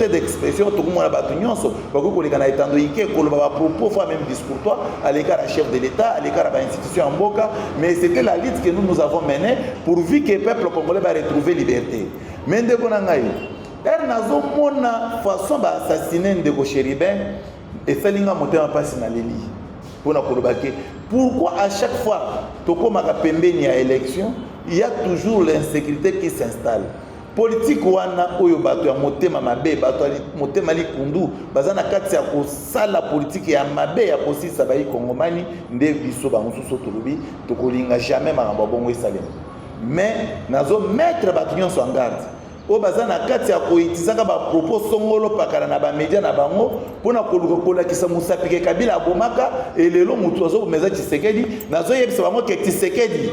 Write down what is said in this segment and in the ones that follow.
liberté d'expression tout le monde a battu nyonso bako ko lekana etando ike ko ba propos fois même discours toi à l'égard à chef de l'état à l'égard à l'institution en Mboka, mais c'était la lutte que nous avons menée pourvu que le peuple congolais va retrouver liberté. Mais ndeko na ngai nazo mona façon ba assassiner ndeko Chéribin et salinga motema pasi na leli pour na kolobake. Pourquoi à chaque fois tokomaka pembeni ya élection il y a toujours l'insécurité qui s'installe? Politique wana oyo bato ya motema mabe bato motema likundu bazana kati ya kosala politique ya mabe ya kosisa bayi kongomani nde biso bangususo tolobi tokolinga jamais makambo bongo esalema. Mais nazo mettre bato nyonso en garde o bazana kati ya koitizaka ba propos songolo pakala na ba media na bango pona kolukola kisa musapike Kabila abomaka elelo mutu azo meza Tshisekedi nazo yebisa bango ke Tshisekedi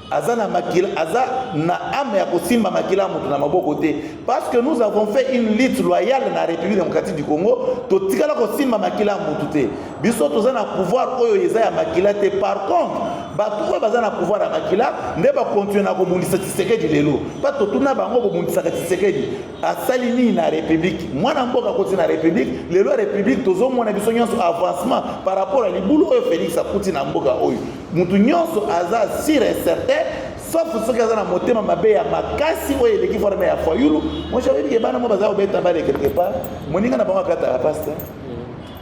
azana makila aza na ame ya kosimba makila mutu na maboko te, parce que nous avons fait une lutte loyale na République démocratique du Congo to tikala kosimba makila mutu te biso tozana pouvoir oyo eza ya makila te. Par contre bato ko bazana pouvoir ya makila nde ba continuer na kobundisa Tshisekedi lelo pa to tuna bango kobundisa Tshisekedi asali ni na République mwana mboka koti na République lelo République tozo mona biso nyonso avancement par rapport à libulu oyo Félix akuti na mboka oyo mutu nyonso aza sûr et certain sauf ceux qui ont motema mabe ya makasi oyo eleki forme ya foyulu. Moi j'avais dit que bana mo baza obeta bale quelque part moninga na bango kata la passe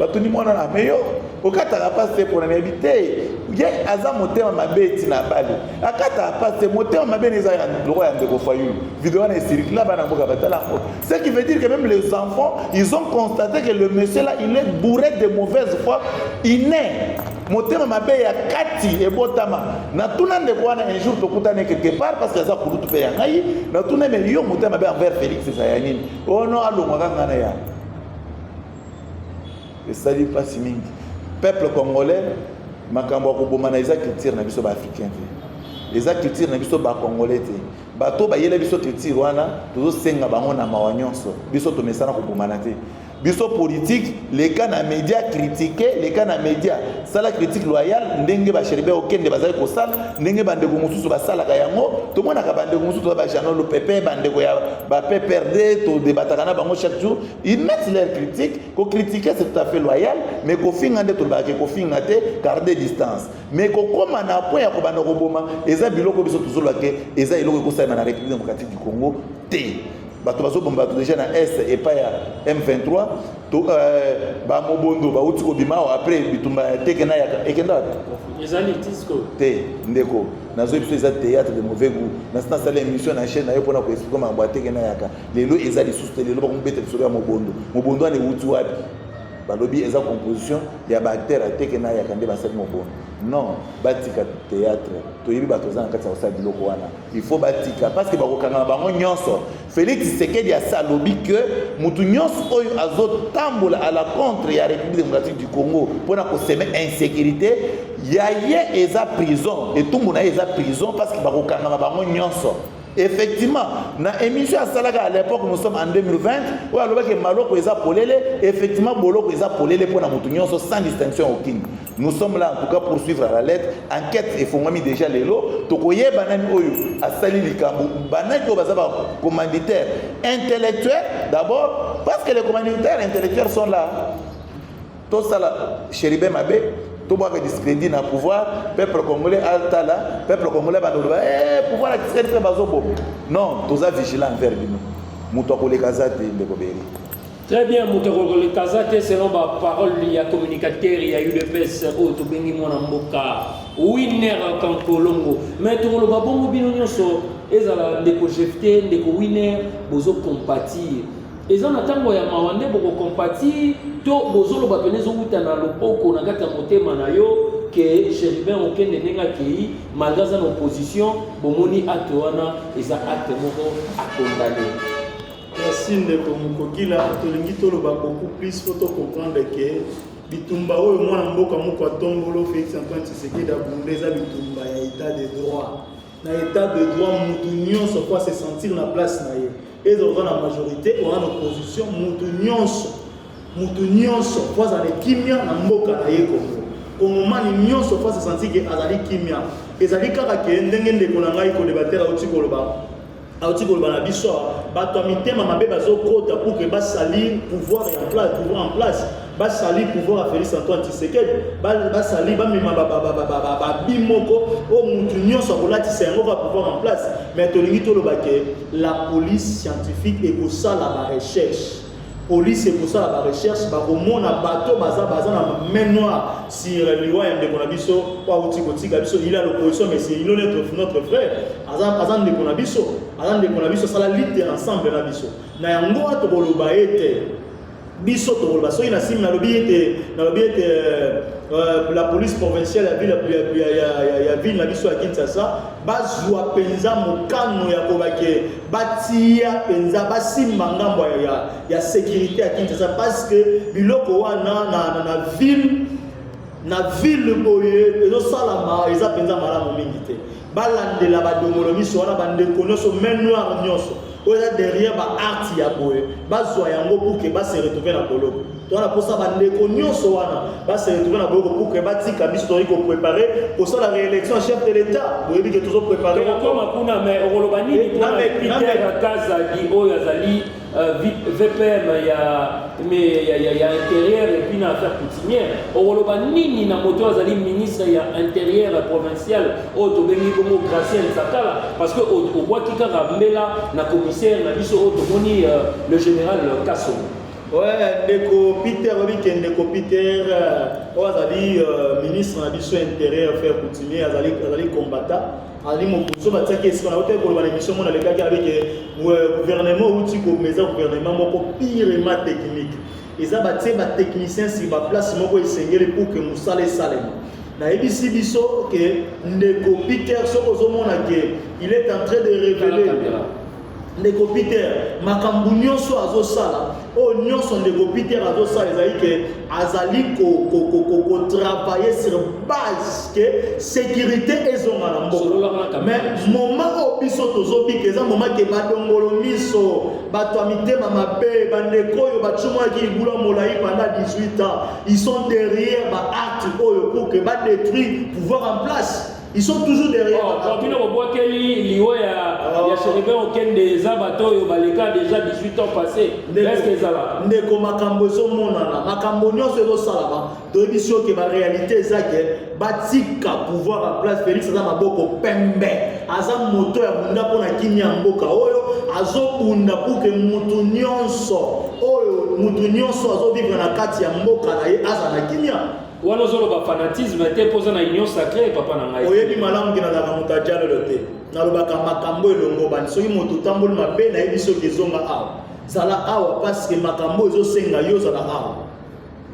batuni mwana na meyo okata la passe pour na habiter ye aza motema mabe ti na bale akata la passe motema mabe neza ya loko ya ndeko foyulu vidéo na circule là bana mboka batala. Ce qui veut dire que même les enfants ils ont constaté que le monsieur là il est bourré de mauvaise foi inné motema mabe ya kati ebotama na tuna ndeko wana un jour tokutane quelque part parce que ça kulutu pe ya ngai na tuna me yo motema mabe envers Félix ça ya nini ono alongwa kanga na ya et ça dit pas si mingi peuple congolais makambo ko bomana eza culture na biso ba africain te eza culture na biso ba congolais te bato ba yele biso culture wana tozo senga bango na mawanyonso biso to mesana ko bomana te biso politique les cas na média critiquer les cas na média sala critique loyale ndenge ba Chéribin okende bazali ko sala ndenge bande ko mususu ba sala ka yango to mona ka bande ko mususu ba Jean le Pépé bande ko ya ba PPRD to débataka na bango chaque jour ils mettent leur critique ko critiquer c'est tout à fait loyal mais ko finga nde to ba ke ko finga te garder distance mais ko koma na point ya ko bande ko boma eza biloko biso toujours la ke eza iloko ko sala na République démocratique du Congo te bato bazo bomba déjà na est et pas ya M23 to ba mobondo ba uti ko bimao après bitumba tekena ya ekenda ezali tisco te ndeko nazo biso eza théâtre de mauvais goût na sina sala émission na chaîne na yo pona ko expliquer ma boîte tekena yaka lelo ezali sous lelo ba ko mbete sur ya mobondo ane uti wapi balobi eza composition ya ba acteur tekena yaka nde basali mobondo non batika théâtre toyebi bato za nkati ya osala biloko wana il faut batika parce que bakokanga bango nyonso Félix Tshisekedi ya salobi que mutu nyonso oyo azotambola à la contre ya République démocratique du Congo pona ko semer insécurité ya ye eza prison et tout mona eza prison parce que bakokanga bango nyonso. Effectivement, dans l'émission à l'époque, nous sommes en 2020, où alors que Maloko est appelé, effectivement, Boloko est appelé pour la moutunion sans distinction aucune. Nous sommes là en tout cas pour suivre à la lettre. Enquête et Fongami déjà les lots. Tokoye Banan Oyo, à Sali Likambu, Banan Kobazaba, commanditaires intellectuels d'abord, parce que les commanditaires intellectuels sont là. Tout ça là, Chéribin Mabé. Tout le monde discrédit dans le pouvoir, peuple congolais altala, peuple congolais bandoloba, pouvoir la discréditer bazobo. Non, tous les vigilants envers nous. Moutoko les kazate de Koberi. Très bien, Moutoko les kazate, selon ma parole, il y a communicateur, il y a eu le PS, to bengi mona mboka, winner en Colombo. Mais tout le babongo binonyo so, ezala ndeko jefté, ndeko winner, bozo compatir. Et ça, on a mawande boko compati to bozolo bapenezo uta na lopoko na gata motema na yo que Chéribin okende nenga kei malgré sa opposition bomoni acte wana eza acte moko à condamner. Merci ndeko mukokila tolingi toloba beaucoup plus faut comprendre que bitumba oyo mwana mboka moko atombolo Félix Antoine Tshisekedi abundeza bitumba ya état de droit. Na état de droit mutu nyonso kwa se sentir na place na ye. Et dans la majorité, on a l'opposition, mutu nyonso, fois à l'équimia, na mboka na ye Congo. Kongomani nyonso, fois à sentir que azali kimia. Ezali kaka ke ndenge ndeko na ngai ko débattre au tiko loba. auti ko bana biso bato mitema mabe bazokota pour que basali pouvoir en place basali pouvoir à Félix Antoine Tshisekedi basali bamema bimoko o mutu nyonso akolatisa yango ba pouvoir en place mais tolingi toloba ke la police scientifique ekosala ba recherche police ekosala ba recherche bakomona bato baza na main noire sur liwa ya ndeko na biso po auti kotika biso il a l'opposition mais c'est notre frère azan ndeko na biso sala lutte ensemble na biso na yango atokoloba ete biso tokoloba soki na simi nalobi ete la police provinciale ya ville na biso ya Kinshasa bazwa penza mokano ya kobake batia penza basimba ngambo ya sécurité ya Kinshasa parce que biloko wana na ville boye ezosalama eza penza malamu mingi te balandela badongolo miso wana bandeko nyonso main noire nyonso oya derrière ba art ya boye bazwa yango pour que ba se retrouver na boloko to na posa bandeko nyonso wana ba se retrouver na boloko pour que batika biso to ko préparer pour ça la réélection chef de l'état boyebi que toujours préparer comme kuna mais orolobani pour Peter Kaza di oya zali VPM ya intérieur et puis na affaire coutumière orolobani na moto azali ministre ya intérieur provincial o to bengi comme Gracien Sakala parce que au bois qui karambela na commissaire na biso o to moni le général Kasso. Ouais, ndeko Peter azali ministre na biso intérieur affaire coutumière azali combattant ali mokuso bataki esika na hôtel koloba na émission mona lekaki avec gouvernement outi ko meza gouvernement moko pirement technique eza batie ba technicien si ba place moko esengeli pour que musale salema na ebisi biso que ndeko Peter soko zomona que il est en train de révéler ndeko Peter makambu nyonso azosala o nyonso ndeko Peter azosala ezali ke azali ko travailler sur base que sécurité ezonga na mboka mais moment o biso tozobi ke eza moment ke badongolo miso bato amitema mabe bandeko oyo bachumaki ibula molai pendant 18 ans ils sont derrière ba acte oyo pour que ba détruire pouvoir en place. Ils sont toujours derrière. Quand on voit qu'il y a Chéribin aucun des abattoirs, il y a déjà 18 ans passés. Est-ce que ça va? Ndeko makambo zo monana, makambo nyonso zo salama. Dobiso que la réalité c'est que batika pouvoir en place Félix aza maboko pembe. Aza moto ya bunda pona kinya mboka oyo, azo bunda pour que mutu nyonso azo vivre na kati ya mboka na ye aza na kinya. Wana zolo ba fanatisme te poza na union sacrée papa na ngai. Oyebi malamu kina na mutaja lote. Na lobaka makambo elongo bani soki moto tamboli mabe na yebi soki zonga awa. Zala awa parce que makambo ezo senga yo zala awa.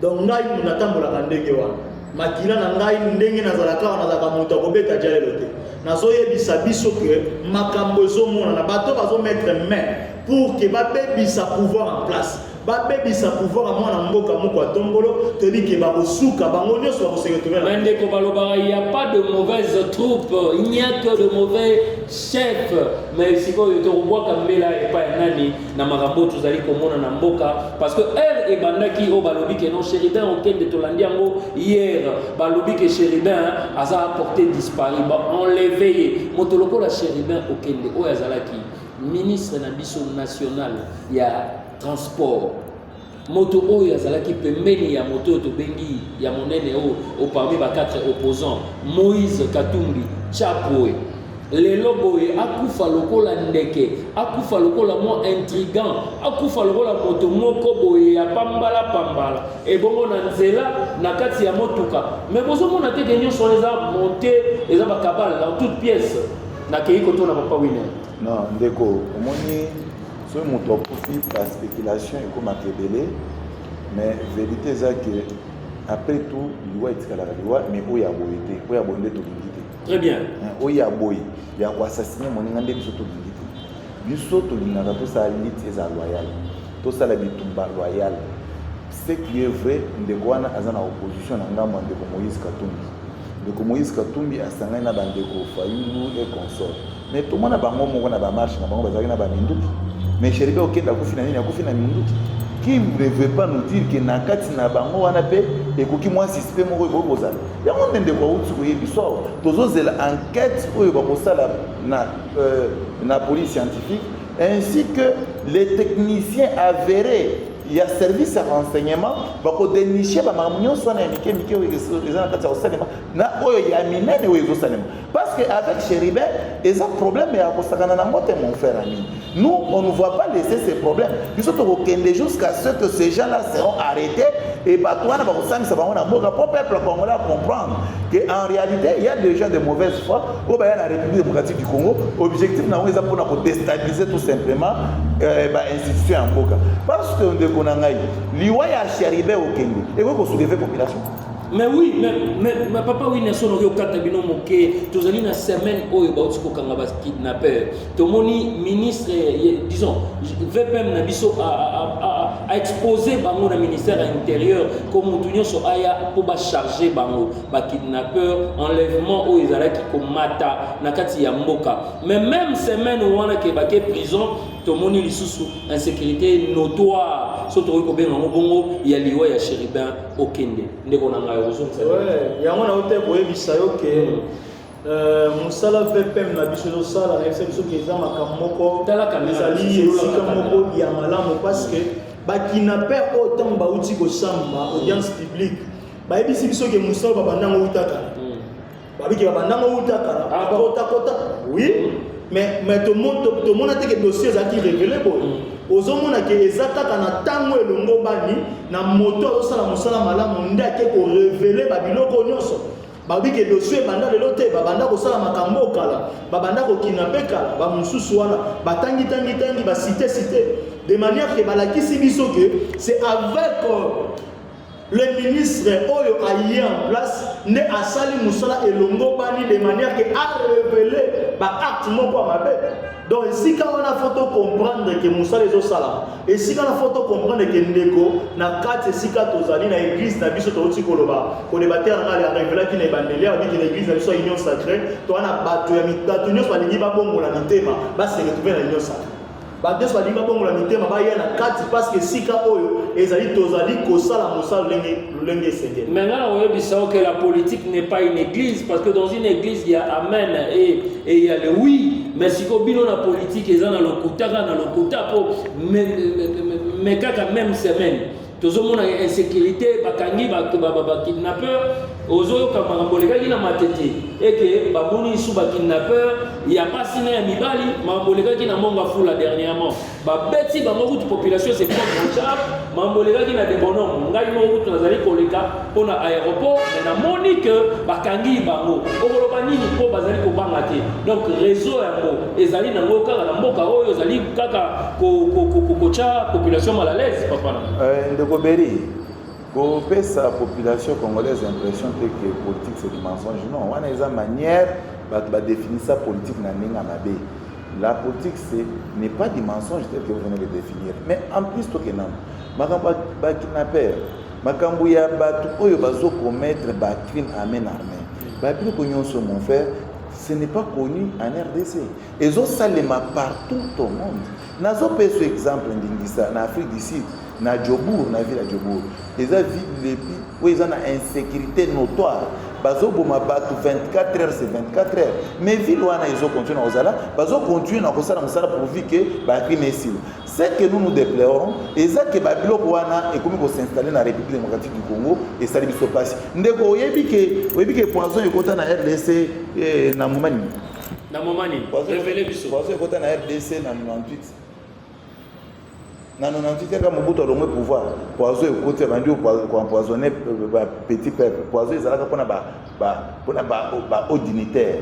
Donc ngai muna tambola ndenge wana. Makila na ngai ndenge na zala kawa na zaka moto kobeta jale lote. Nazo yebisa biso que makambo ezo mona na bato bazo mettre main pour que ba bebisa pouvoir en place. Babebisa pouvoir à mwana mboka moko atombolo te dit que ba kosuka bango nyonso ba se retrouver là. Ndeko balobara il y a pas de mauvaises troupes, il n'y a que de mauvais chefs. Mais siko yoto roboa kambela et pas nani na makambo tozali komona na mboka parce que elle et bandaki o balobi que non Chéribin aucun de Tolandi yango hier balobi que Chéribin a porté disparu ba enlevé motoloko la Chéribin aucun de o yazalaki ministre na biso national ya transport moto oyo azalaki pembeni ya moto to bengi ya monene o parmi ba quatre opposants Moïse Katumbi Chapoe lelo boye akufa lokola ndeke akufa lokola mo intrigant akufa lokola moto moko boye ya pambala et bongo na nzela na kati ya motuka mais bozo mona te kenyo sur les arbres montés les arbres kabal dans toute pièce na keiko to na papa winner non ndeko omoni ce moto profit par spéculation et comme akebele mais vérité c'est que après tout il doit être la loi mais oya boyete oya bonde to lingite très bien oya boy ya ko assassiner moninga nde biso to lingite biso to lingaka to sa limite eza loyal to sala bitumba loyal ce qui est vrai ndeko wana azana opposition na ngamba ndeko Moïse Katumbi asangana na bandeko Fayulu et consort mais tout monde a bango moko na ba marche na bango bazaki na ba minduki mais Chéribin okenda kufina nini akufina minduki qui ne veut pas nous dire que na kati na bango wana pe ekoki moi suspect moko kozala yango ndende kwa uti ko yebi so tozozela enquête oyo ba kosala la police scientifique, ainsi que les techniciens avérés. Il y a service à renseignement, il faut dénicher parce qu'avec Chéribin, il y a un problème, mon frère ami. Nous, on ne va pas laisser ces problèmes. Nous sommes jusqu'à ce que ces gens-là seront arrêtés et pour le peuple congolais comprendre qu'en réalité, il y a des gens de mauvaise foi au la République démocratique du Congo. Objectif, c'est pour déstabiliser tout simplement l'institution en Boka. Parce que l'Iwa ya Chéribin au Kenya et vous soulevez la population. Mais oui, mais papa, oui, nous sommes au Katabino Moké, tous les une semaine où il y a un kidnappeur. Tout le ministre, disons, VPM Nabiso a exposé le ministère de l'Intérieur comme nous sommes pour charger les kidnappeurs, enlèvement où ils allaient qui mata nakati ya mboka. Mais même semaine où on a été prison, tout le monde est sous insécurité notoire. Surtout qu'il y a l'Iwa ya Chéribin au Kenya. Ouais, yango na hotel koyebisa yo ke mosala VPM na biso ezosala na yebisa biso ke eza makambo moko ezali esika moko ya malamu parce que bakinaper oyo ntango bauti kosamba audience publique bayebisi biso ke mosala babandango utakala babiki babandango utakala kotakota oui mais tomona te ke dossier ezalaki révélé boye ozomona ke eza kaka na ntango elongo bani na moto azosala mosala malamu nde ake korévele babiloko nyonso babi ke dossier ebanda lelo te babanda kosala makambo okala babanda kokinape kala bamosusu wana batangi basite de manière ke balakisi biso ke c'est avec le ministre Oyo a eu en place ne asali musala elongo bani de manière que a révélé ba acte moko mabe. Donc ici quand on a photo comprendre que musala ezo sala et si quand on a photo comprendre que ndeko na kati sika tozali na église na biso toti koloba ko débattre na la révéler qui ne bandeli a dit que l'église na biso union sacrée to ana bato ya mitatu nyonso balingi babongola mitema ba se retrouver na union sacrée. Badeso balinga bongola mitema ba ya na kati parce que sika oyo ezali tozali kosala mosala lenge senge. Maintenant on dit que la politique n'est pas une église parce que dans une église il y a amen et il y a le oui, mais si ko bino la politique eza na lokuta po mais kaka même semaine tozomona insécurité bakangi ba kidnappeur ozo kama mboleka kina matete eke babuni sous ba kidnappeur il y a pas sina ya mibali mamboleka kina monga fula dernièrement ba beti ba moku population c'est pas mon charge mamboleka kina de bonhomme ngai mo tu nazali koleka pona aéroport mais na monique bakangi bango okoloba nini po bazali ko banga te donc réseau yango ezali na mboka na mboka oyo ezali kaka ko cha population mal à l'aise papa na Ndekoberi, pour sa population congolaise l'impression que la politique c'est du mensonge. Non, on a une manière de définir sa politique. La politique n'est pas du mensonge tel que vous venez de définir. Mais en plus, tout le monde, les kidnappeurs, les gens qui commettent des crimes à main armée, mon frère, ce n'est pas connu en RDC. Ils ont salement partout au monde. Nous avons pris ce exemple en Afrique du Sud. Na Djobour, na ville à Djobour. Ils ont vu les pays où ils ont une insécurité notoire. Bazo boma batu 24 heures, c'est 24 heures. Mais ville où ils ont continué à Ozala, bazo continue à Kosala Moussala pour vivre que Bakri Messil. C'est que nous déplorons, et c'est que Babilo Kouana est comme s'installer dans la République démocratique du Congo et ça lui se passe. Ndeko yebi que poison est content na RDC na Momani. Na Momani. Révélé biso. Poison est content na RDC na 98. Dans 98 ans, Mobutu a le pouvoir. Poison est côté vendu pour empoisonner petit peuple. Poison est là pour la haut dignitaire.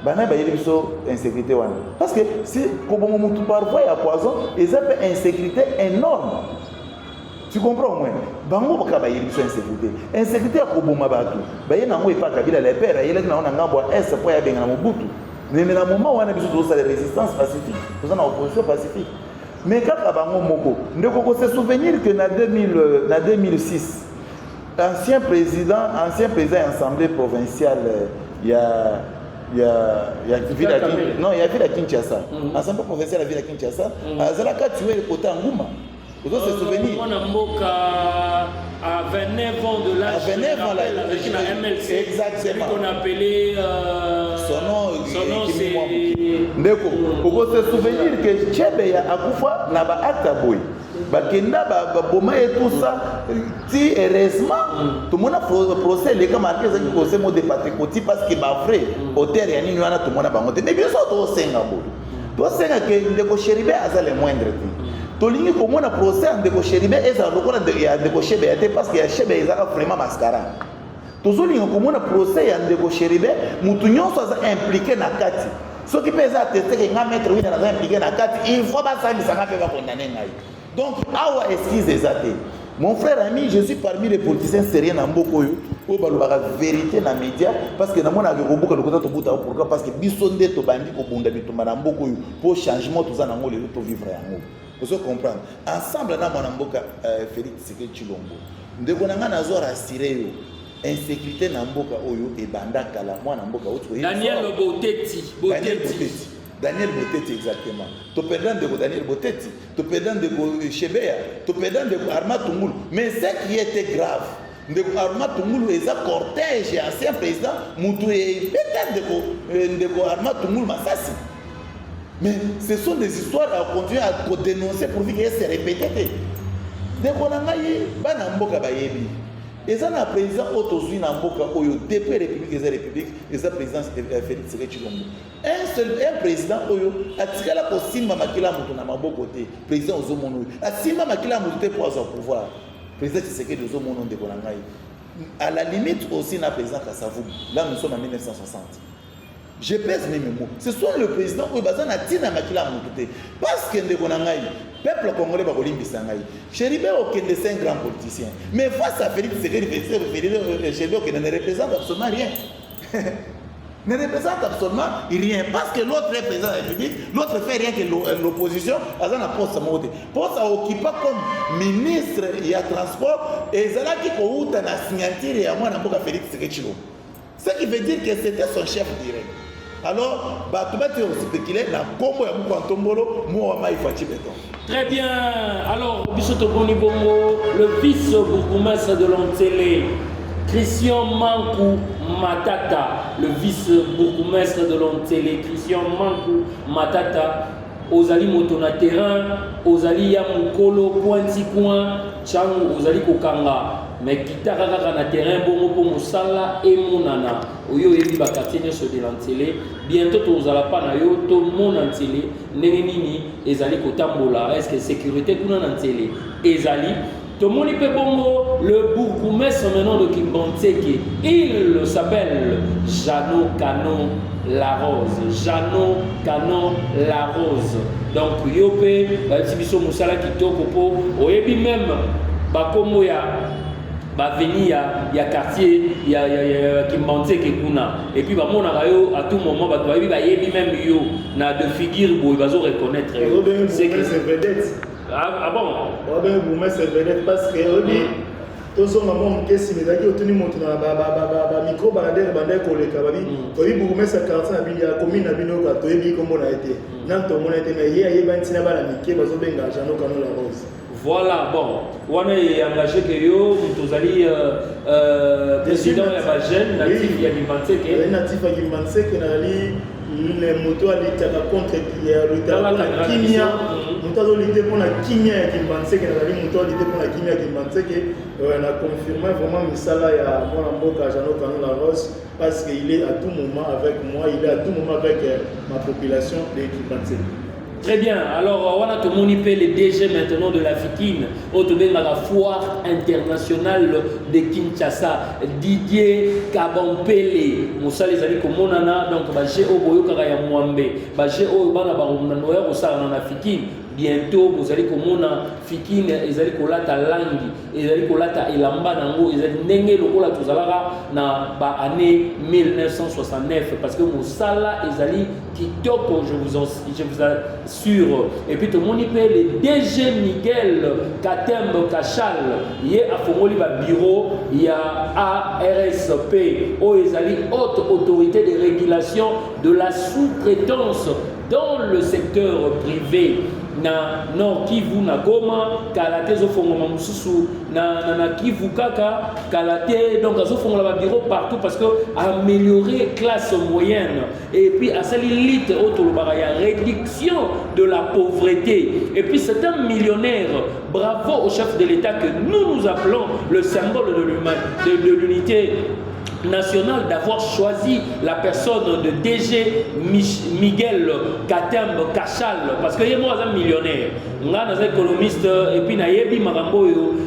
Il y a une insécurité. Parce que si Mobutu parfois il y a poison, il y a une insécurité énorme. Tu comprends au moins? Bango bakaba yiri biso insécurité. Insécurité ya koboma batu. Baye nango epa kabila le père, yele na ona ngabo est pour ya benga na Mobutu. Mais na moment wana biso to sa résistance pacifique, to sa na opposition pacifique. Mais quand on se souvenir que en 2006, ancien président de l'Assemblée provinciale, il y a ville à Kinshasa. L'Assemblée provinciale de la ville à Kinshasa, Azalaka tué le côté Ngouma. Vous avez ce souvenir? Mon amboka à 29 ans de l'âge. À 29 ans, avec la MLC. Exactement. Celui qu'on appelait. Son nom, c'est. Ndeko, vous se souvenir que Tchebe a Akoufa n'a pas acte à boy. Bakenda, Boma et tout ça, si heureusement, tout le monde a procès, les cas marqués, c'est qu'il y a des patriotes parce que c'est vrai, au terre, il y a tout le monde a monté. Mais bien sûr, tout le monde a monté. Que Ndeko Chéribe a le moindre. Tolingi comme on a procès en Ndeko Chéribe, et ça, Ndeko Chéribe, parce qu'il y a Chéribe, ils ont vraiment mascara. Tozolingi comme on a procès en Ndeko Chéribe, Moutounion soit impliqué dans Kati. Ce qui peut attester que un maître est impliqué dans Kati, il faut pas ça, mais ça va faire condamner. Donc, awa excuse des athées. Mon frère ami, je suis parmi les politiciens sérieux dans beaucoup où la vérité dans les médias parce que dans mon avis beaucoup de pourquoi parce que bisonde to bandi ko bunda bituma na mboko pour changement tout ça na ngole to vivre yango. Vous comprendre. Ensemble na mwana mboka Félix Tshisekedi Tshilombo. Ndeko nanga nazo rassurer yo. Insécurité na mboka oyo e banda kala mwana mboka oyo. Daniel Boteti. Daniel Boteti exactement. Tu perdant de Daniel Boteti, tu perdant de Chebea, tu perdant de Arma Tungulu. Mais ce qui était grave, de Arma Tungulu et ça cortège et ancien président, Moutoué peut-être de Arma Tungulu Massassi. Mais ce sont des histoires à continuer à dénoncer pour dire qu'elles se répètent. De Konangaye, Banamboka Bayebi. Et ça, le président Otozui Namboka Oyo, depuis la République et la République, et ça, le président Félix Tshisekedi Tshilombo. Un président Oyo, a tiré la possible Mamakila Moutou na Mabo côté, président Ozomono. A tiré Mamakila Moutou pour avoir pouvoir. Président Tshisekedi Ozomono de Konangaye. À la limite aussi, le président Kassavou. Là, nous sommes en 1960. Je pèse mes mots. Ce soit le président Oyo Bazan a tiré Mamakila Moutou. Parce que de Konangaye. Le peuple congolais va Olimbi Sangaï. Chéribe Okende, c'est un grand politicien. Mais face à Félix Tshisekedi, Chéribe Okende ne représente absolument rien. Ne représente absolument rien. Parce que l'autre est président de la République, l'autre fait rien que l'opposition. Azan a poste à monter. Poste à occuper comme ministre et à transport. Et Zala qui a la signature et à moi, Félix Tshisekedi. Ce qui veut dire que c'était son chef direct. Alors, tu vas te spéculer dans le combo de Moukantombolo, Mouama Ifati Beton. Très bien. Alors, Bissoto Bonibongo, le vice-bourgmestre de Lontsele, Christian Mankou Matata, le vice-bourgmestre de Lontsele, Christian Mankou Matata, Ozali Motona Terrain, Ozali Yamukolo, Pointi Coin, Changu, Ozali Kokanga. Mais kitaka na terrain bongo pour Moussala et Monana. Oyo ebi ba quartier nyonso de Lontsele. Bientôt tozala pa na yo to mon Lontsele ndenge nini ezali kotambola. Est-ce que sécurité kuna Lontsele ezali tomoni pe bongo le bourgmestre maintenant de Kimbantseke. Il s'appelle Jano Canon Larose. Jano Canon Larose. Donc yo pe ba tibiso Moussala kitoko po oyebi même ba komo ya venir il y a quartier il y a Kimbantseke kuna et puis bah mon arayo à tout moment bah tu vas y même yo na de figure boy va reconnaître c'est vedette ah bon ben vous mettez c'est vedette parce que tout ça maman qu'est-ce que c'est que tu montes na ba micro balader bandé koleka babi oui vous mettez ça quartier na bini ya commune na bino ka to yebi comme on a été nan to mon a été mais yé bantina bala mike bazo benga Jano Canon Larose. Voilà, bon, on est engagé que yo, Mutozali, président de la jeune, natif de Kimbantseke. Natif de Kimbantseke, les motos à l'État contre la Kimia. Nous avons l'idée pour la Kimia à Kimbantseke, nous avons l'idée pour la Kimia à Kimbantseke. On a confirmé vraiment Misala et à Mboka Jano Canon Larose parce qu'il est à tout moment avec moi, il est à tout moment avec ma population de Kimbantseke. Très bien, alors on a tout le monde les DG maintenant de la FIKIN, la foire internationale de Kinshasa, Didier Kabampele, Moussa les amis comme Monana, donc Bagé Oboyo Karaya Mwambe, Bagé Obana Barumanoer, Osana FIKIN. Bientôt, vous allez comprendre, Fikin, ils allaient coller ta langue, ils allaient coller ta elamba nango, ils allaient n'enguer le coller tout ça là, na ba année 1969, parce que Moussala, ils allaient kitoko, je vous assure. Et puis tout le monde y paie le DG Miguel Katembo Kachal, il y a Fongoli bureau, il y a ARSP, haute autorité de régulation de la sous-traitance dans le secteur privé. Na non Kivu na Goma kalate zo fongoma mususu na Kivu kaka kalate, donc zo fongola ba bureau partout parce que améliorer classe moyenne et puis à cette élite autolobara ya réduction de la pauvreté. Et puis c'est un millionnaire. Bravo au chef de l'État que nous appelons le symbole de l'unité national, d'avoir choisi la personne de DG Miguel Katembo Kachal, parce qu'il est un millionnaire, un économiste, et puis il y a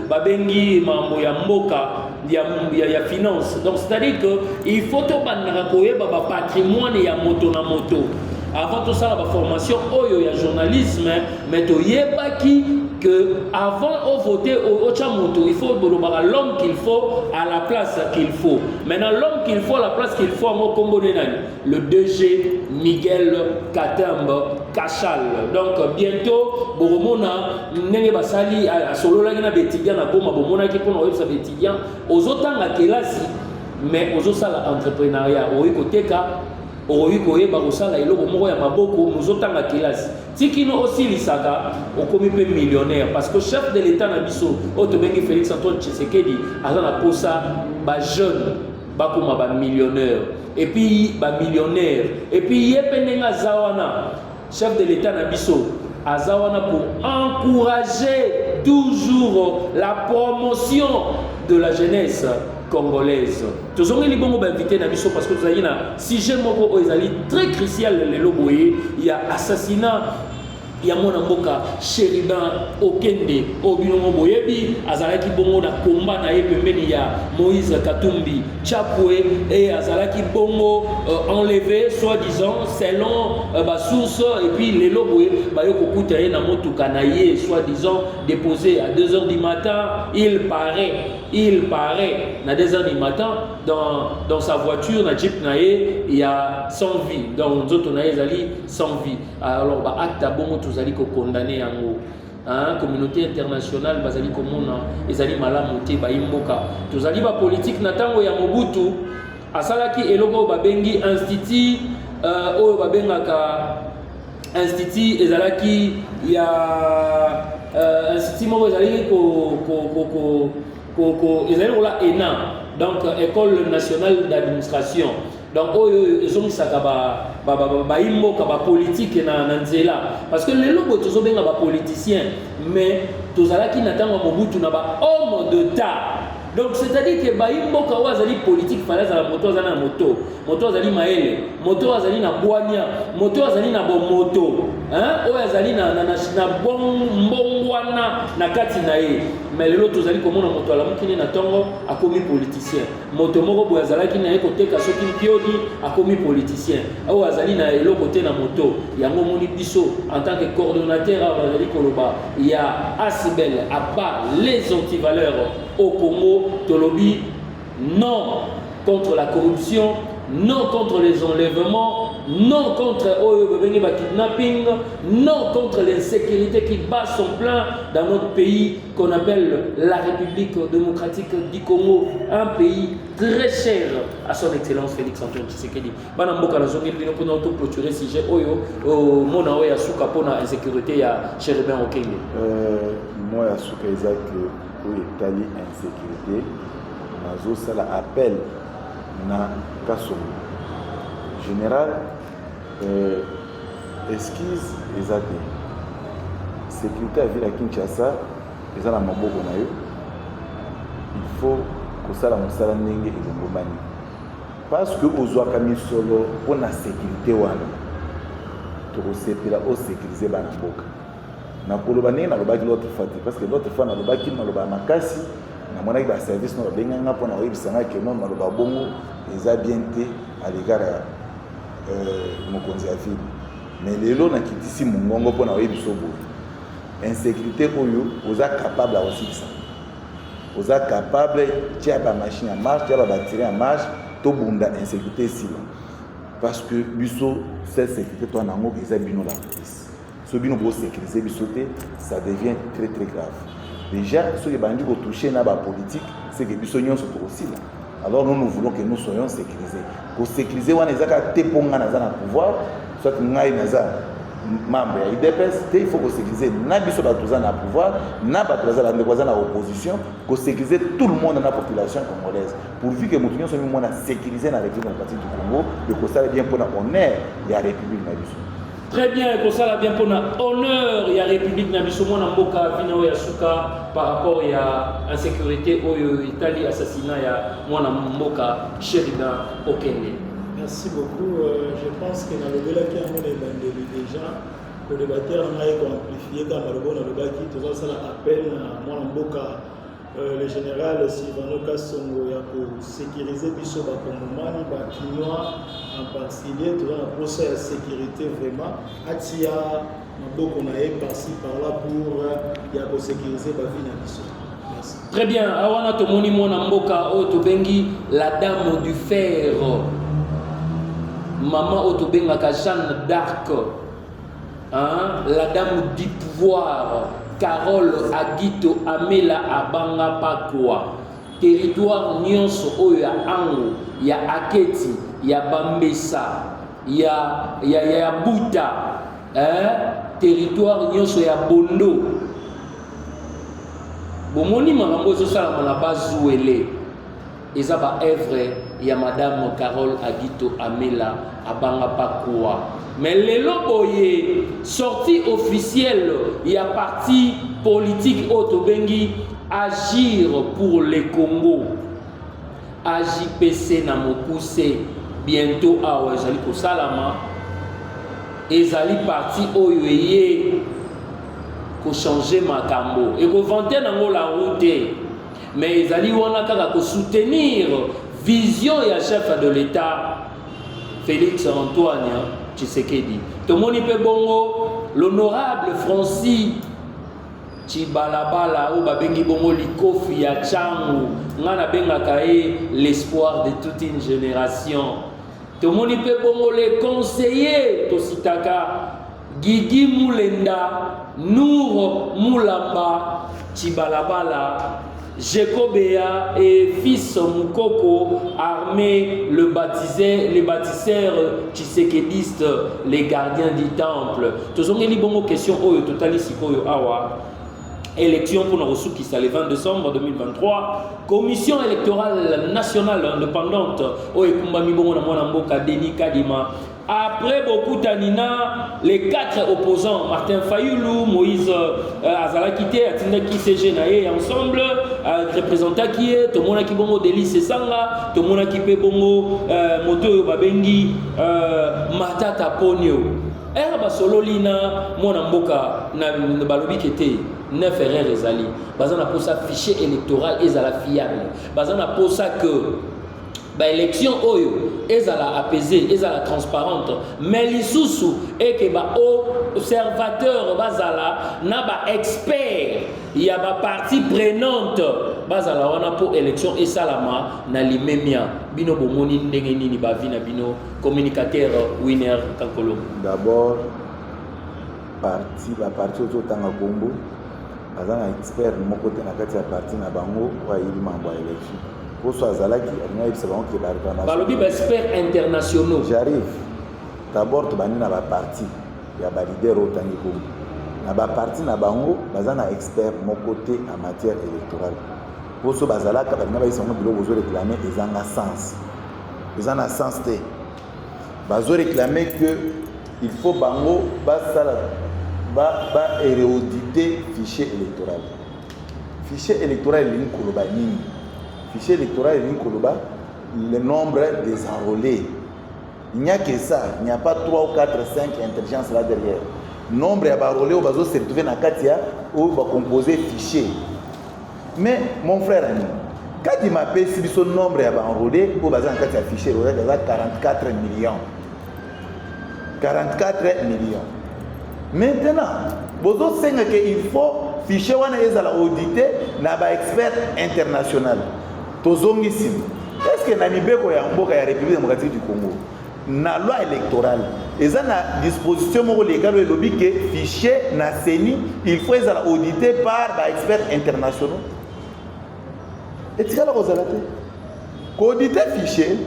babengi mambo ya mboka ya finance. Donc c'est-à-dire qu'il faut que le patrimoine ya moto na moto. Avant tout ça, la formation, il y a journalisme, mais il y a que avant de voter au Tchamoto, il faut l'homme qu'il faut à la place qu'il faut. Maintenant, l'homme qu'il faut à la place qu'il faut, le DG Miguel Katembo Kachal. Donc, bientôt, Boromona, Nenge Basali, à Solo, la Gana Bétigan, à Boma, Bomona, qui peut nous faire Bétigan, aux autres à Kelasi, mais aux autres à l'entrepreneuriat, au Ikoteka. Oyokoye bakosala eloko moko ya maboko mozotanga kelasi tikino aussi lisaka okomi pe millionnaire parce que chef de l'état na biso otobengi Félix Antoine Tshisekedi aza na posa ba jeune bakoma ba millionnaire et puis yepenenga zawana chef de l'état na biso azawana pour encourager toujours la promotion de la jeunesse congolaise. Tous les bons invités na biso parce que vous avez un sujet très crucial il y a assassinat. Il y a mon amboka Sheridan Okende Obinomo Boyebi azalaki bongo na combat na pembeni ya Moïse Katumbi Chapwe et azalaki bongo enlevé soi-disant selon ba source et puis les loboye ba yo kokuta na motuka na ye soi-disant déposé à 2h du matin. Il paraît na 2h du matin dans sa voiture na jeep na ye il y a sans vie, dans d'autres na ezali sans vie. Alors ba acte bongo tous allez condamner en communauté internationale bazali komona ezali malamu te ba imboka tous allez ba politique na tango ya Mobutu asalaki eloko babengi institut oyo babengaka institut ezalaki ya institut moko ezali ezali la ENA, donc école nationale d'administration. Donc ils ont ça ba politique na nzela parce que les lobos tous benga ba politiciens mais tous ala qui n'attend Mobutu na ba homme d'État. Donc c'est-à-dire que baimboka wazali politique fallait la moto azali na moto azali maele, moto azali na boania, moto azali na bon moto, hein, o azali na bon mbongwana na kati na ye. Mais le lot azali komona moto ala mukini na tongo akomi politicien. Moto moko bo azali ki na ye koteka soki mpiodi akomi politicien. O azali na elo côté na moto, yango moni biso en tant que coordonnateur azali koloba, il y a Asibel à part les antivaleurs au Congo. Tolobi, non contre la corruption, non contre les enlèvements, non contre le kidnapping, non contre l'insécurité qui bat son plein dans notre pays qu'on appelle la République démocratique du Congo, un pays très cher à son excellence Félix Antoine Tshisekedi. Banamboka la zone bino pour nous clôturer sujet oyo mona oya suka pona insécurité ya Sheridan Okenge. Moi ya suka exact oui, tali insécurité, nazo sala appel na Kasongo. Général, esquisse ezate. Sécurité à ville à Kinshasa, eza na maboko na yo. Il faut que ça la mosala ndenge elongomani. Parce que ozwaka misolo pour la sécurité wana. Tokosepela o sécuriser bana mboka. Na koloba ndenge nalobaki l'autre fois parce que l'autre fois nalobaki maloba makasi na mona ba service no benganga pona oyebisanga ke non maloba bongo eza bien te à l'égard mokonzi ya ville. Mais lelo na kitisi mongongo pona oyebiso bo insécurité oyo oza capable aussi ça. Oza capable tia ba machine en marche, tia ba batterie en marche to bunda insécurité silo. parce que biso cette sécurité toi nango eza bino la police so bino bo sécuriser biso te ça devient très très grave déjà ceux qui bandi ko toucher na ba politique c'est que biso nyonso to aussi là alors nous voulons que nous soyons sécurisés pour sécuriser wana ezaka te ponga na za na pouvoir soit ngai na za membre ya IDPS te il faut que sécuriser na biso ba toza na pouvoir na ba toza la ndeko za na opposition que sécuriser tout le monde dans la population congolaise pourvu que mutu nyonso mi mona sécuriser na République démocratique du Congo de ko ça bien pour na honneur ya République na biso. Très bien, et pour ça, bien pour l'honneur, il y a République Nabisomo Namboka, Vino Yasuka, par rapport à l'insécurité, au Italie, assassinat, il y a Mwana Mboka, Sheridan Okende. Merci beaucoup. Je pense que dans le delà qui a amené déjà, le débatteur en a amplifié comme le bon qui tout ça appelle à Mwana Mboka. Le général Sylvano Kassongo pour sécuriser Bisso Bakongomani, Bakinois en particulier, tout dans la procès de sécurité vraiment. Atia, Maboko Nae par-ci par-là pour sécuriser Bavina Bisso. Merci. Très bien, Awana Tomoni Mwana Mboka, Otobengi, la dame du fer, Maman Otobenga Jeanne d'Arc, hein? La dame du pouvoir. Carole Agito Amela Abanga Pakwa territoire nyonso oyo ya Ango ya Aketi ya Bambesa ya Buta territoire nyonso ya Bondo bomoni makambo ezosala na bazuele eza ba œuvre ya madame Carole Agito Amela Abanga Pakwa. Mais le loboye sortie officielle, il y a parti politique Otobengi agir pour le Congo. AJPC Namokuse bientôt à Ouazali pour Salama. Ezali parti Oyoye ko changer Makambo et ko vanter nango la route. Mais Ezali wana kaka ko soutenir vision ya chef de l'État Félix Antoine Tshisekedi. Tomoni pe bongo l'honorable Francis Chibalabala ou babengi bongo likofi ya changu ngana benga kae l'espoir de toute une génération. Tomoni pe bongo les conseillers Tositaka Gigi Mulenda Nour Mulamba Chibalabala Jekobea et fils Mukoko armé le bâtisseur tshisekédiste, les gardiens du temple. Tous ont une bonne question au total ici awa. Élection pour nous qui le 20 décembre 2023. Commission électorale nationale indépendante au Ekumbami Bongo na Mwana Mboka Denis Kadima. Après beaucoup d'anina, les 4 opposants, Martin Fayoulou, Moïse Azalakite, Atindaki Sejenaye, ensemble, représentant qui est, tout le monde qui bongo Délice Sanga, tout le monde qui peut bongo Moto Babengi, Matata Ponyo. Erba Sololina, Mwana Mboka, na Balobi Kete, 9 erreurs ezali. Bazana pour ça fichier électoral ezala fiable. Bazana pour ça que élection oyo ezala apaisée, ezala transparente, mais lisusu et que observateur bazala na ba expert, il y a ba partie prenante bazala wana pour élection et salama na limemia bino bomoni ndenge nini ba vina bino communicateur winner Kankolo. D'abord la partie auto tanga Congo bazana expert moko te na kati ya partie na bango wa yili mambo ya élection. Experts internationaux. J'arrive. D'abord, tu vas dans la partie. Il y a des leaders au Tangico. Dans la partie, tu as un expert mon côté en matière électorale. Pour ce bazala, tu as réclamer ils ont un sens. Ils ont un sens. Ils ont réclamé qu'il faut bango éroditer le fichier électoral. Le fichier électoral est une colobanie. Fichier électoral est le nombre des enrôlés. Il n'y a que ça, il n'y a pas 3 ou 4, 5 intelligences là derrière. Nombre d'enrôlés au bateau se retrouve dans Katia où va composer fichier. Mais mon frère ami, quand il m'appelle si son nombre d'enrôlés au bateau dans Katia fichier, il y a 44 millions. 44 millions. Maintenant, vous savez qu'il faut fichier audité dans un expert international. Est-ce que Namibeko ya mboka ya République démocratique du Congo na loi électorale eza na disposition moko légale elobi que fichier na CENI il faut ezala audité par ba experts internationaux etikala kozala te koaudite fichier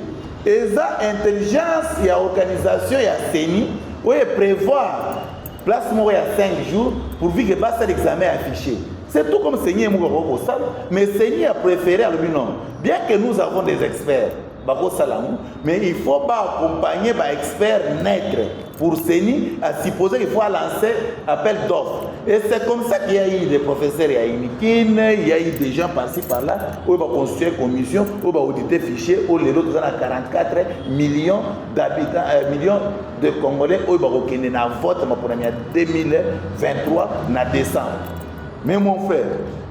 eza intelligence ya organisation ya CENI oyo prévoir place moko ya 5 jours pourvu que basa l'examen ya fichier. C'est tout comme CENI et Moukoko Sal, mais CENI a préféré à non. Bien que nous avons des experts, mais il faut pas accompagner par experts neutres. Pour CENI, à supposer qu'il faut lancer appel d'offres. Et c'est comme ça qu'il y a eu des professeurs, il y a eu Nikin, il y a eu des gens par-ci par-là, où ils vont construire une commission, où ils vont auditer fichiers, où les autres ont 44 millions d'habitants, millions de Congolais, où ils vont reconnaître un vote pour 2023, en décembre. Mais mon frère,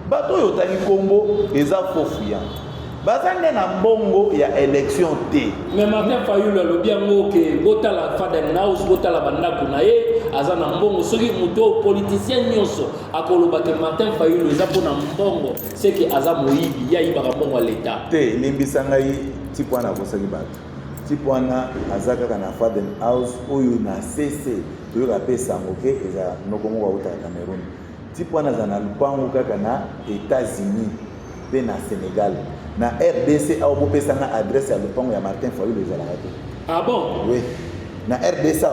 bato yotani Congo, ils ont faux fouillant. Bazane na bongo ya élection T. Mais Martin Fayulu le bien ngo ke bota la Faden House, bota la banda kunaye, azana mbongo soki muto politicien nyonso akoloba ke Martin Fayulu eza pona mbongo, c'est que aza moyibi ya ibaka mbongo à l'état. Te limbisa ngai tipwana kosaki bato. Tipwana azaka kana Faden House oyo na CC to yoka pesa ngoke eza nokongo wa uta Cameroun. Tipwana zana lupango kaka na États-Unis pe na Sénégal. Na RDC au pesa na adresse ya lupango ya Martin Fayulu ezalaka te. Ah bon? Oui. Na RDC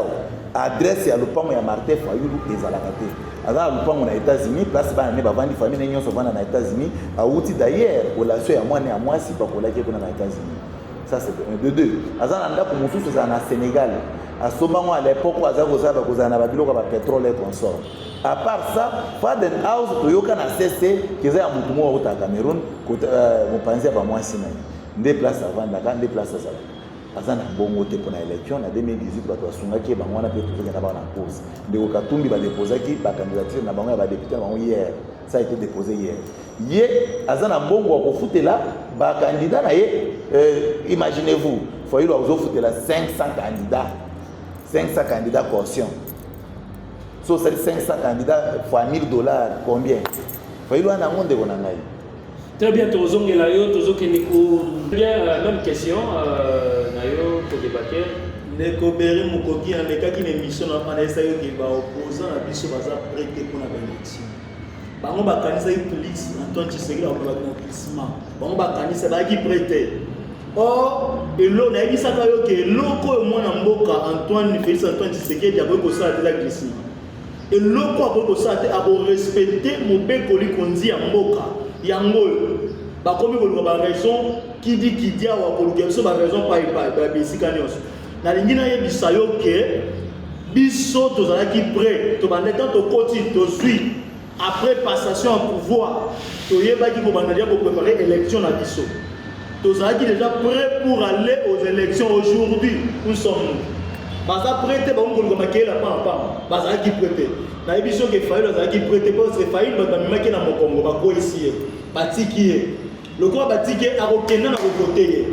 adresse ya lupango ya Martin Fayulu ezalaka te. Azala lupango na États-Unis, place bana ne bavandi famille nyonso vana na États-Unis, auti d'ailleurs relation ya mwana ya mwasi pa kolaki kuna na États-Unis. Ça c'est de deux. Azala ndako mususu za na Sénégal. Asomango à l'époque azala kozala kozana ba biloko ba pétrole et consort. À part ça, Faden House toyoka na CC kiza ya mutu mo wa Cameroun mopanzi ba mwasi na. Nde place avant ndaka nde place ça. Azana bongo te pour na élection na 2018 bato asungaki bango na pe tozoka na ba na pause. Ndeko Katumbi ba déposaki ba candidature na bango ya ba député bango hier. Ça a été déposé hier. Ye azana bongo wa kofutela ba candidat na ye imaginez-vous, Fayulu azofutela 500 candidats. 500 candidats caution. So c'est 500 candidats fois $1000, combien? Fayulu ana monde konangai. Très bien, tozongela yo tozokeniko. Bien, même question na yo pour débattre. Ndeko Beri Mukoki andekaki na émission na panesa yo ke ba opposant na biso baza prêté pour na élection. Bango bakanisa police Antoine Tshisekedi ba accomplissement. Bango bakanisa ba ki prêté. Or elo na yebisaka yo ke loko mwana mboka Antoine Félix Antoine Tshisekedi akoki kosala te glissé. Eloko akoki kosala te abo respecter mobekoli konzi ya mboka yango bakomi koluka ba raison kidi awa koluka biso ba raison pa bisika nyonso. Na lingi na yebisa yo ke biso tozalaki prêt to bandeta to koti to suit après passation en pouvoir to yebaki ko bandalia ko préparer élection na biso. Tozalaki déjà prêt pour aller aux élections aujourd'hui. Nous sommes baza prêté ba ngolo ko makela pa bazalaki prêté. Na yebisa ke Fayulu azalaki prêté parce que Fayulu ba mamaki na mokongo ba ko ici batiki ye. Lokwa batiki akokenda na ko voter ye.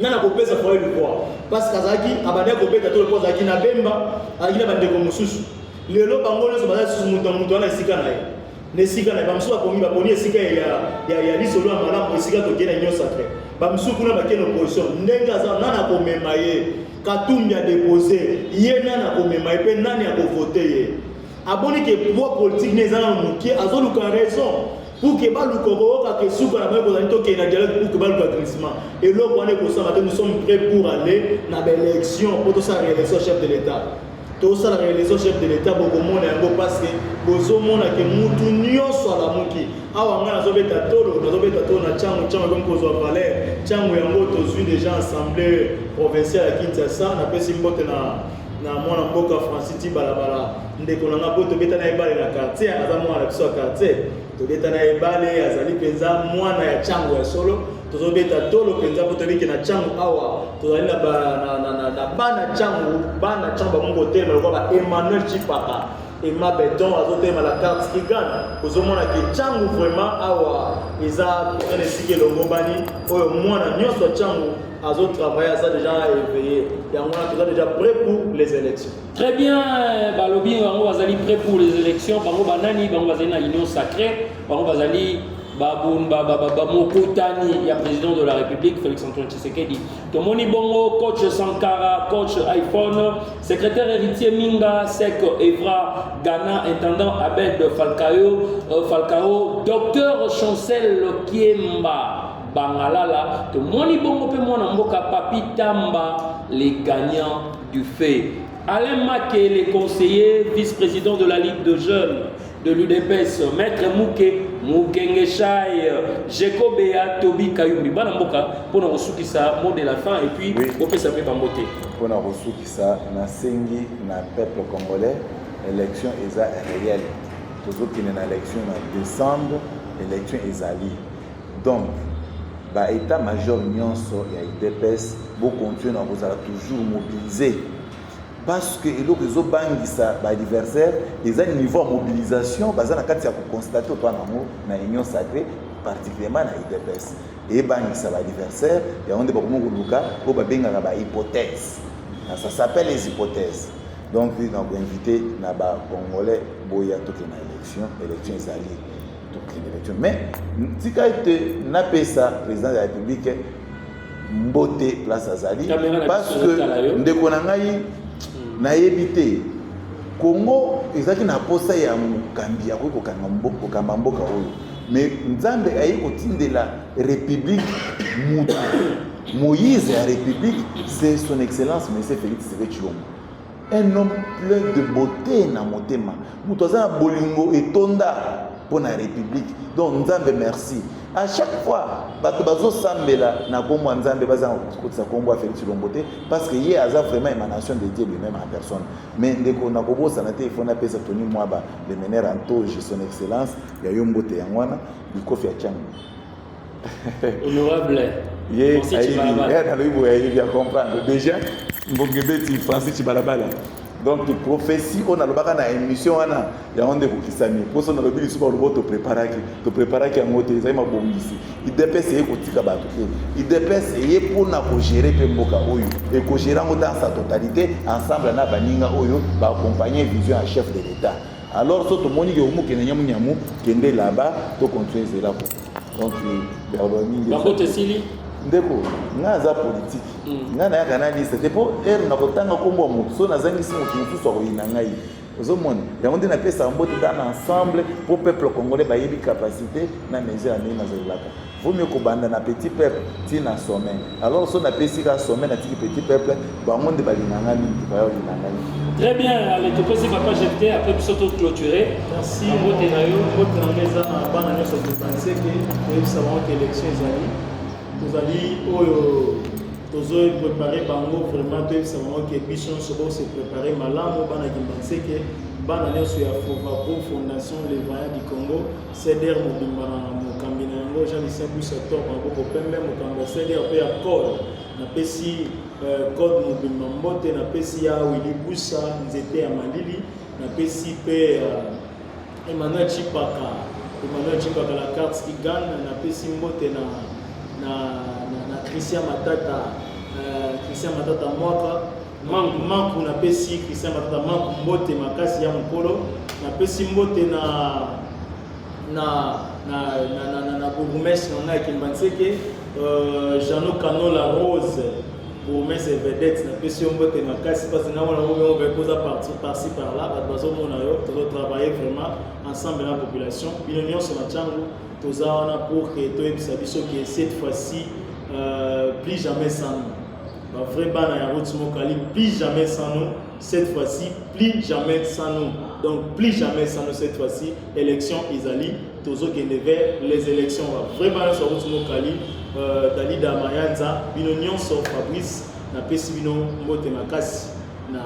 Nana ko pesa Fayulu quoi parce que azaki abanda ko beta to le pose aki na bemba akina bandeko mususu lelo bangolo so baza susu mutu na esika na ye nesika na bamsu akomi ba poni esika ya lisolo ya malamu esika to kena nyo sacré bamsu kuna ba kena opposition ndenga za nana ko mema ye Katumbi a déposé ye nana ko mema ye pe nani a ko voter ye aboni ke pouvoir politique ne zana muki azoluka raison pour que Balukoro que souka na ba ko zanto ke na dialogue pour que Baluka glissement et là on est pour ça nous sommes prêts pour aller na l'élection pour tout ça réélection chef de l'état tout ça la réélection chef de l'état beaucoup monde yango parce que bozo mona ke mutu nyonso ala muki awa ngana zobeta tolo na changu comme kozo valeur changu yango to suis déjà assemblée provinciale à Kinshasa na pesi mbote na mwana mboka Francis Tibalabala ndeko na ngapoto beta na ebale na quartier aza mwana biso quartier to beta na ebale azali penza mwana ya changu ya solo to beta tolo penza poto biki na changu awa to zali na bana changu mungo tema kwa Emmanuel Chipaka Emma Beton azotema la carte Kigan kozomona ke changu vraiment awa iza tokene sike longobani oyo mwana nyonso changu azo travailler ça déjà éveillé et on a déjà prêt pour les élections. Très bien, Balobi on va aller prêt pour les élections, bango banani, bango bazali na union sacrée, bango bazali Mokotani, il y a président de la République, Félix Antoine Tshisekedi. Tomoni Bongo, coach Sankara, coach iPhone, secrétaire héritier Minga, Sek Evra, Ghana, intendant Abed Falcao, docteur Chancel Kiemba, Bangalala, Tomoni Bongo Pemona Mboka, Papi Tamba, les gagnants du fait. Alain Maké, les conseillers, vice-président de la Ligue de jeunes de l'UDPS, Maître Mouké, Moukengeshai, Jekobea, Tobi Kayumbi, Banamboka, pour nous ça mot de la fin et puis on peut s'appeler Bamboté. Pour nous ça, na sengi na peuple congolais, élection est réelle. Toujours qu'il y a une élection en décembre, élection est allée. Donc, l'état-major nyonso et l'UDPS, vous continuez à toujours mobiliser. Parce que les autres adversaires, ils ont un niveau de mobilisation, ils ont constaté que dans l'Union sacrée, particulièrement dans l'UDPS. Et les adversaires, ils ont des hypothèses. Ça s'appelle les hypothèses. Donc, nous avons invité les Congolais à l'élection élection. Mais, si vous avez ça, président de la République, Mbote place Azali, parce que nous na évité Congo ezaki na posa ya mukambi ya kokanga mboka oyo mais nzambe ayi kotindela république mutu Moïse ya république c'est son excellence monsieur Félix Tshisekedi Tshilombo, un homme plein de beauté na motema mutu aza na bolingo etonda pour la république. Donc nzambe merci. À chaque fois, bato bazo sambela na kombo nzambe baza kotisa kombo Félix Tshilombo parce que yé aza vraiment émanation de Dieu lui-même en personne. Mais ndeko na kobosa na te il faut na pesa toni mwaba le mener en toge son excellence ya yombote yangwana bikofi ya changu. Honorable. Yé na lobo ya bien comprendre déjà mbongebeti Francis Chibalabala. Donc prophétie on a le bac na émission ana ya onde kokisami pour ça na lobi lisuba lobo to préparer ki ngote za ma bongisi IDPS e kotika bato IDPS e pour na ko gérer pe mboka oyo et ko gérer ngo dans sa totalité ensemble na baninga oyo ba accompagner vision à chef de l'état. Alors so to moni ke omu ke nyamu nyamu kende là-bas to continuer cela. Donc Bambote Sili ndeko ngaza politique ngana ya kanali c'était pour na kotanga kombo moto so nazangi si moto mususu akoyina ngai ozomona yango nde na pesa mbote dans ensemble pour peuple congolais bayebi capacité na mesure ane nazolaka vaut mieux kobanda na petit peuple ti na sommet alors so na pesi ka sommet na tiki petit peuple bango nde balinanga mingi bayo linanga. Très bien, allez, tu peux essayer de jeter après puis surtout clôturer. Merci. Votre maison à Banane sur le pensée que nous savons que l'élection est allée. Nous allons préparer bango vraiment nous savons que mission se préparer malamu bana kimbanse que Banane sur la fondation les voyants du Congo CDR mobimba na mokambina yango Jean Lucien Bussator bango ko pembe mokamba CDR pe accord na pesi code mobimba mbote na pesi ya Willy Bussa nzete ya Malili na pesi pe Emmanuel Chipaka la carte qui gagne na pesi mbote na Christian Matata mwaka manku na pesi Christian Matata manku mbote makasi ya mokolo na pesi mbote na bourgmestre na kimbanseke Jeannot Canola Rose bourgmestre vedette na pesi mbote makasi parce que na wana on va poser par-ci par-là bazo mona yo to travailler vraiment ensemble la population l'union sur la changu tozana pour que to ebisa biso que cette fois-ci plus jamais sans nous. La vraie banane à route Mokali, plus jamais sans nous. Cette fois-ci, plus jamais sans nous. Donc, plus jamais sans nous cette fois-ci. Élection Isali, Tozo Gendeve, les élections. Vraie banane sur route Mokali, Dalida Mayanza, Binonion sur Fabrice, na Pesibino, Mbote Makasi, na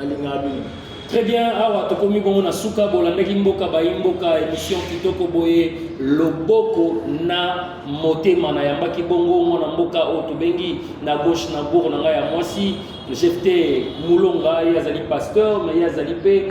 Lingabino. Très bien, awa tokomi bongo na suka bolandeki mboka bayimboka émission kitoko boye loboko na motema na yambaki bongo mwana mboka o tobengi na gauche na gour na ngai ya mwasi chef te mulonga yazali pasteur mais yazali pe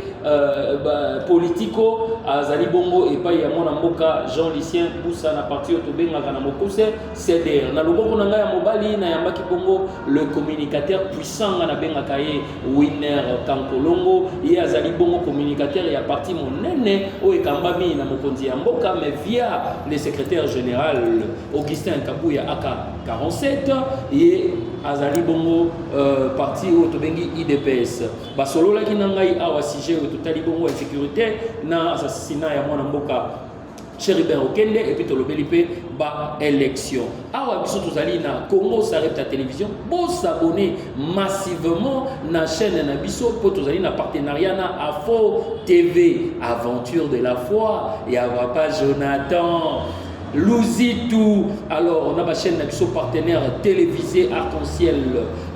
politico azali bongo et pas ya mona mboka Jean Lucien Boussa na parti otobenga kana mokose CDR na loboko na ngai ya mobali na yambaki bongo le communicateur puissant na benga kaye Winner Kankolongo ye azali bongo communicateur ya parti monene o ekambami na mokonzi ya mboka mais via le secrétaire général Augustin Kabuya aka 47 ye azali bongo parti otobengi IDPS basolola ki na ngai awa sujet totali bongo insécurité na assassinat ya mwana mboka Cherubin Okende et puis tolobeli pe ba élection awa biso tozali na Congo Sarepta télévision bo s'abonner massivement na chaîne na biso po tozali na partenariat na Afo TV aventure de la foi ya papa Jonathan Louzitou. Alors on a ma chaîne Nabiso partenaire télévisé Arc-en-Ciel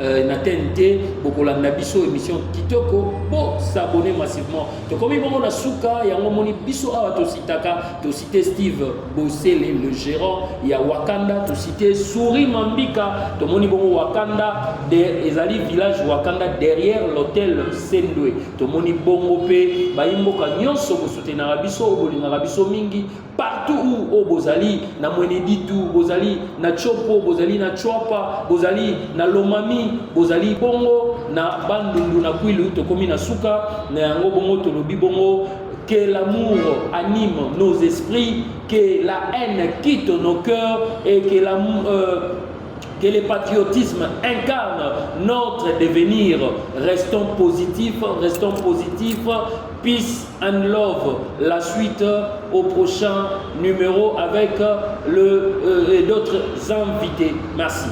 na TNT bokola Nabiso émission Kitoko bo s'abonner massivement to comme bon na suka ya ngomoni biso awa to sitaka to citer Steve Bossele le gérant ya Wakanda to citer Souri Mambika to moni bon Wakanda de ezali village Wakanda derrière l'hôtel Sendwe to moni bongo pe bayimboka nyonso bo soutenir biso bolinga biso mingi partout où au Bozali na Mweneditu Bozali na Chopo Bozali na Chwapa Bozali na Lomami Bozali bongo na Bandundu na Kwilu to komi na suka na yango bongo to lobi bongo que l'amour anime nos esprits, que la haine quitte nos cœurs et que le patriotisme incarne notre devenir. Restons positifs, peace and love. La suite au prochain numéro avec d'autres invités. Merci.